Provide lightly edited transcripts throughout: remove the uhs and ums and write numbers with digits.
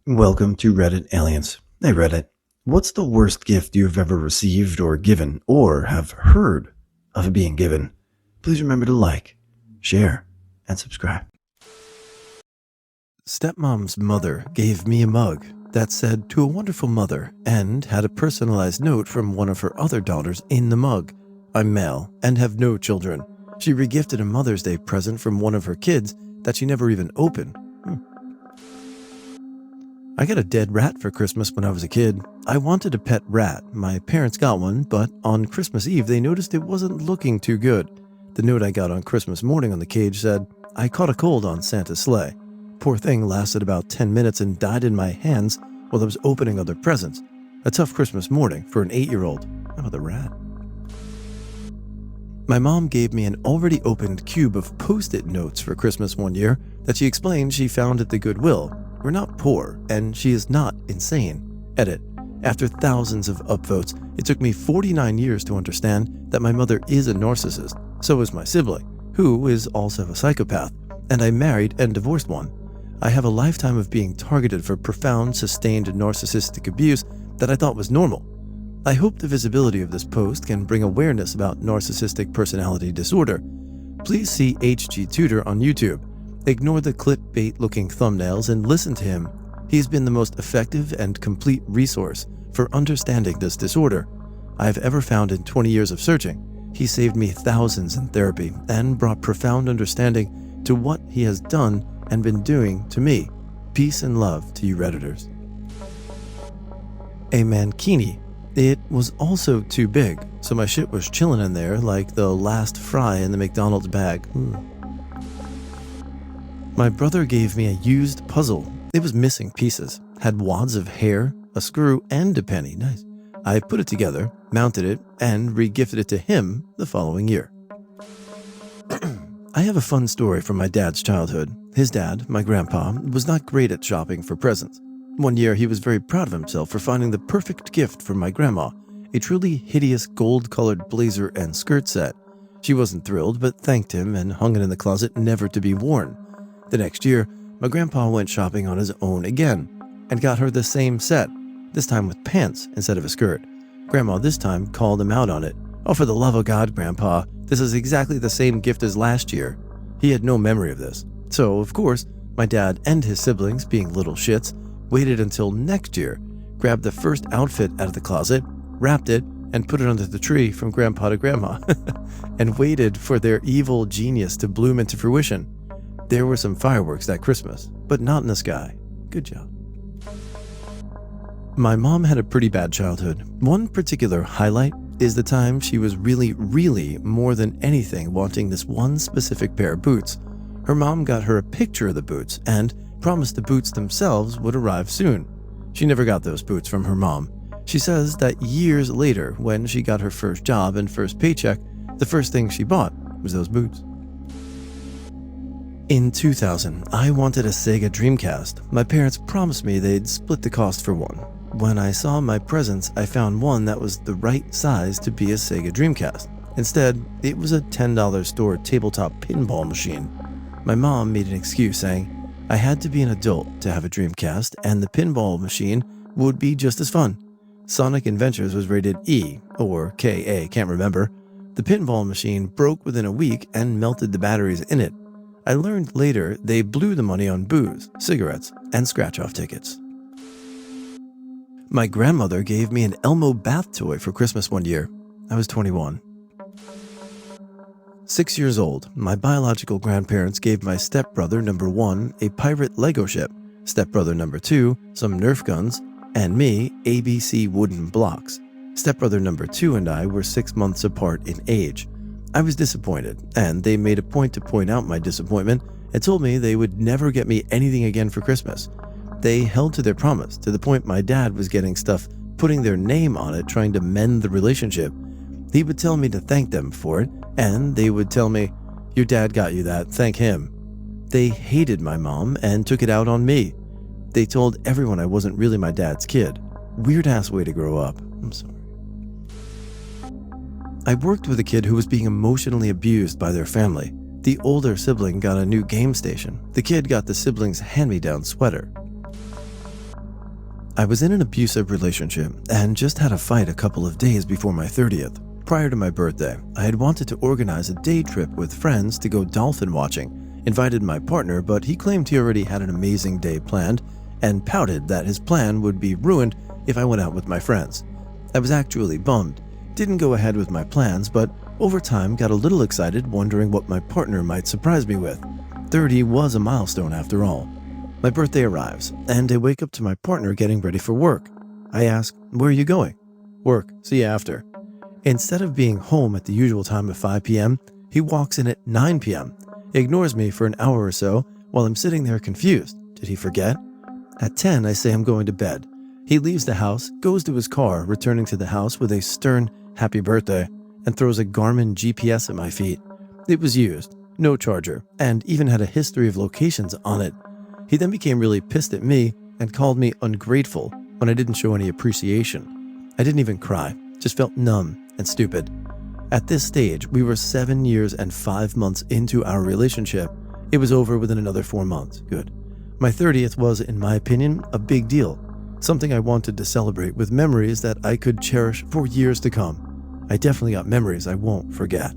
Welcome to Reddit Aliens. Hey Reddit, what's the worst gift you've ever received or given, or have heard of being given? Please remember to like, share, and subscribe. Stepmom's mother gave me a mug that said "to a wonderful mother" and had a personalized note from one of her other daughters in the mug. I'm male and have no children. She regifted a Mother's Day present from one of her kids that she never even opened. I got a dead rat for Christmas when I was a kid. I wanted a pet rat. My parents got one, but on Christmas Eve they noticed it wasn't looking too good. The note I got on Christmas morning on the cage said, "I caught a cold on Santa's sleigh." Poor thing lasted about 10 minutes and died in my hands while I was opening other presents. A tough Christmas morning for an 8-year-old. How about the rat? My mom gave me an already opened cube of Post-it notes for Christmas one year that she explained she found at the Goodwill. We're not poor, and she is not insane. Edit. After thousands of upvotes, it took me 49 years to understand that my mother is a narcissist. So is my sibling, who is also a psychopath, and I married and divorced one. I have a lifetime of being targeted for profound, sustained narcissistic abuse that I thought was normal. I hope the visibility of this post can bring awareness about narcissistic personality disorder. Please see HG Tutor on YouTube. Ignore the clickbait-looking thumbnails and listen to him. He's been the most effective and complete resource for understanding this disorder I've ever found in 20 years of searching. He saved me thousands in therapy and brought profound understanding to what he has done and been doing to me. Peace and love to you Redditors. A mankini. It was also too big, so my shit was chilling in there like the last fry in the McDonald's bag. My brother gave me a used puzzle. It was missing pieces, had wads of hair, a screw, and a penny. Nice. I put it together, mounted it, and regifted it to him the following year. I have a fun story from my dad's childhood. His dad, my grandpa, was not great at shopping for presents. One year he was very proud of himself for finding the perfect gift for my grandma, a truly hideous gold-colored blazer and skirt set. She wasn't thrilled, but thanked him and hung it in the closet never to be worn. The next year, my grandpa went shopping on his own again and got her the same set, this time with pants instead of a skirt. Grandma this time called him out on it. "Oh, for the love of God, Grandpa, this is exactly the same gift as last year." He had no memory of this. So, of course, my dad and his siblings, being little shits, waited until next year, grabbed the first outfit out of the closet, wrapped it, and put it under the tree from Grandpa to Grandma, and waited for their evil genius to bloom into fruition. There were some fireworks that Christmas, but not in the sky. Good job. My mom had a pretty bad childhood. One particular highlight is the time she was really more than anything wanting this one specific pair of boots. Her mom got her a picture of the boots and promised the boots themselves would arrive soon. She never got those boots from her mom. She says that years later, when she got her first job and first paycheck, the first thing she bought was those boots. In 2000, I wanted a Sega Dreamcast. My parents promised me they'd split the cost for one. When I saw my presents, I found one that was the right size to be a Sega Dreamcast. Instead, it was a $10 store tabletop pinball machine. My mom made an excuse saying I had to be an adult to have a Dreamcast and the pinball machine would be just as fun. Sonic Adventures was rated E, or KA, can't remember. The pinball machine broke within a week and melted the batteries in it. I learned later they blew the money on booze, cigarettes, and scratch-off tickets. My grandmother gave me an Elmo bath toy for Christmas one year. I was 21. 6 years old, my biological grandparents gave my stepbrother number 1 a pirate Lego ship, stepbrother number 2 some Nerf guns, and me ABC wooden blocks. Stepbrother number 2 and I were 6 months apart in age. I was disappointed, and they made a point to point out my disappointment and told me they would never get me anything again for Christmas. They held to their promise to the point my dad was getting stuff putting their name on it trying to mend the relationship. He would tell me to thank them for it, and they would tell me, "Your dad got you that, thank him." They hated my mom and took it out on me. They told everyone I wasn't really my dad's kid. Weird ass way to grow up. I'm sorry. I worked with a kid who was being emotionally abused by their family. The older sibling got a new game station. The kid got the sibling's hand-me-down sweater. I was in an abusive relationship and just had a fight a couple of days before my 30th. Prior to my birthday, I had wanted to organize a day trip with friends to go dolphin watching, invited my partner, but he claimed he already had an amazing day planned and pouted that his plan would be ruined if I went out with my friends. I was actually bummed, didn't go ahead with my plans, but over time got a little excited wondering what my partner might surprise me with. 30 was a milestone after all. My birthday arrives, and I wake up to my partner getting ready for work. I ask, "Where are you going?" "Work, see you after." Instead of being home at the usual time of 5 p.m., he walks in at 9 p.m., ignores me for an hour or so while I'm sitting there confused. Did he forget? At 10, I say I'm going to bed. He leaves the house, goes to his car, returning to the house with a stern "happy birthday," and throws a Garmin GPS at my feet. It was used, no charger, and even had a history of locations on it. He then became really pissed at me and called me ungrateful when I didn't show any appreciation. I didn't even cry, just felt numb and stupid. At this stage, we were 7 years and 5 months into our relationship. It was over within another 4 months. Good. My 30th was, in my opinion, a big deal. Something I wanted to celebrate with memories that I could cherish for years to come. I definitely got memories I won't forget.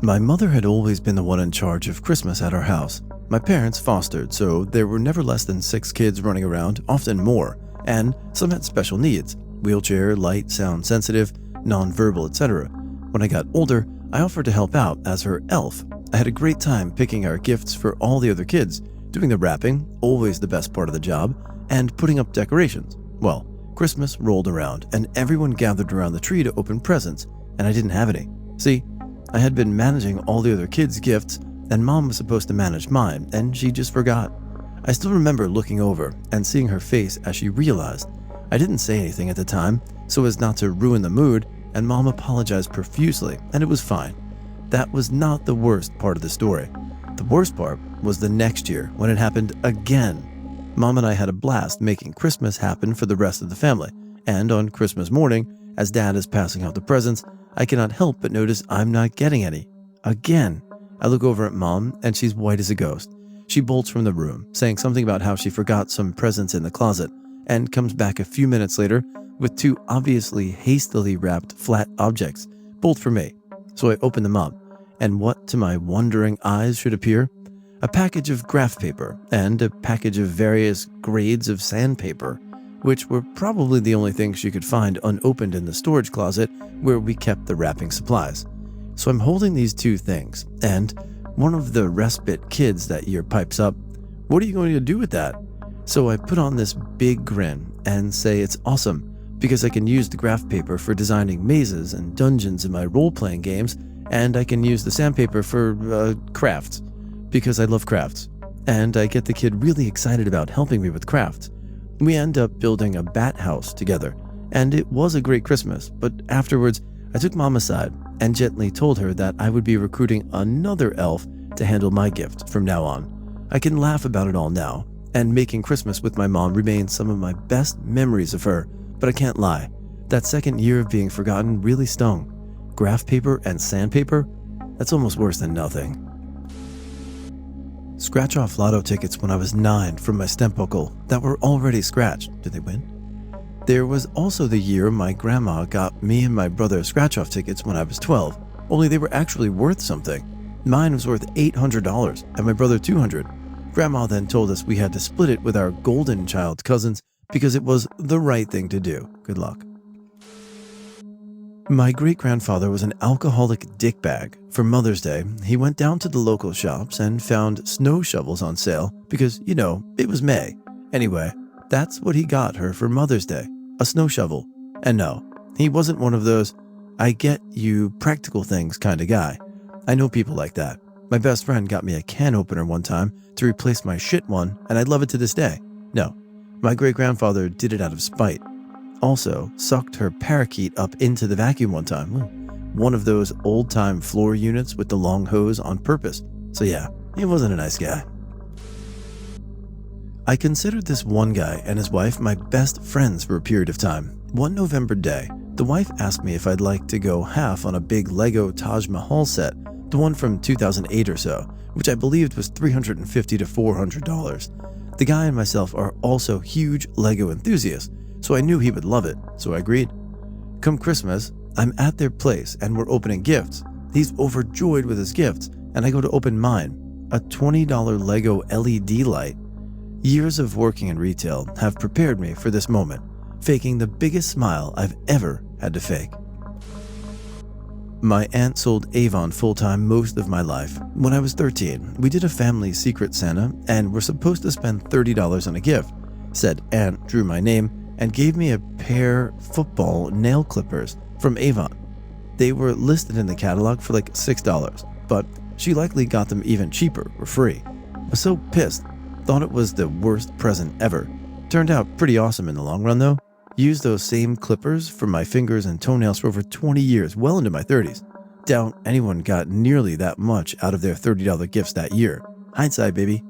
My mother had always been the one in charge of Christmas at our house. My parents fostered, so there were never less than 6 kids running around, often more, and some had special needs: wheelchair, light, sound sensitive, nonverbal, etc. When I got older, I offered to help out as her elf. I had a great time picking our gifts for all the other kids, doing the wrapping, always the best part of the job, and putting up decorations. Well, Christmas rolled around, and everyone gathered around the tree to open presents, and I didn't have any. See, I had been managing all the other kids' gifts, and Mom was supposed to manage mine, and she just forgot. I still remember looking over and seeing her face as she realized. I didn't say anything at the time, so as not to ruin the mood, and Mom apologized profusely, and it was fine. That was not the worst part of the story. The worst part was the next year, when it happened again. Mom and I had a blast making Christmas happen for the rest of the family, and on Christmas morning, as Dad is passing out the presents, I cannot help but notice I'm not getting any. Again. I look over at Mom, and she's white as a ghost. She bolts from the room, saying something about how she forgot some presents in the closet, and comes back a few minutes later with 2 obviously hastily wrapped flat objects, both for me. So I open them up, and what to my wondering eyes should appear? A package of graph paper and a package of various grades of sandpaper, which were probably the only things she could find unopened in the storage closet where we kept the wrapping supplies. So I'm holding these 2 things, and one of the respite kids that year pipes up, "What are you going to do with that?" So I put on this big grin and say it's awesome because I can use the graph paper for designing mazes and dungeons in my role-playing games, and I can use the sandpaper for crafts because I love crafts, and I get the kid really excited about helping me with crafts. We end up building a bat house together, and it was a great Christmas, but afterwards I took Mom aside and gently told her that I would be recruiting another elf to handle my gift from now on. I can laugh about it all now, and making Christmas with my mom remains some of my best memories of her, but I can't lie. That second year of being forgotten really stung. Graph paper and sandpaper? That's almost worse than nothing. Scratch-off lotto tickets when I was 9 from my step-uncle that were already scratched. Did they win? There was also the year my grandma got me and my brother scratch-off tickets when I was 12, only they were actually worth something. Mine was worth $800 and my brother $200. Grandma then told us we had to split it with our golden child cousins because it was the right thing to do. Good luck. My great-grandfather was an alcoholic dickbag. For Mother's Day, he went down to the local shops and found snow shovels on sale because, it was May. Anyway, that's what he got her for Mother's Day, a snow shovel. And no, he wasn't one of those, I get you practical things kind of guy. I know people like that. My best friend got me a can opener one time to replace my shit one, and I love it to this day. No, my great-grandfather did it out of spite. Also, sucked her parakeet up into the vacuum one time. One of those old-time floor units with the long hose on purpose. So yeah, he wasn't a nice guy. I considered this one guy and his wife my best friends for a period of time. One November day, the wife asked me if I'd like to go half on a big Lego Taj Mahal set, the one from 2008 or so, which I believed was $350 to $400. The guy and myself are also huge Lego enthusiasts, so I knew he would love it, so I agreed. Come Christmas, I'm at their place and we're opening gifts. He's overjoyed with his gifts, and I go to open mine, a $20 Lego LED light. Years of working in retail have prepared me for this moment, faking the biggest smile I've ever had to fake. My aunt sold Avon full-time most of my life. When I was 13, we did a family secret Santa and were supposed to spend $30 on a gift. Said aunt drew my name and gave me a pair football nail clippers from Avon. They were listed in the catalog for like $6, but she likely got them even cheaper or free. I was so pissed, thought it was the worst present ever. Turned out pretty awesome in the long run though. Used those same clippers for my fingers and toenails for over 20 years, well into my 30s. Doubt anyone got nearly that much out of their $30 gifts that year. Hindsight, baby.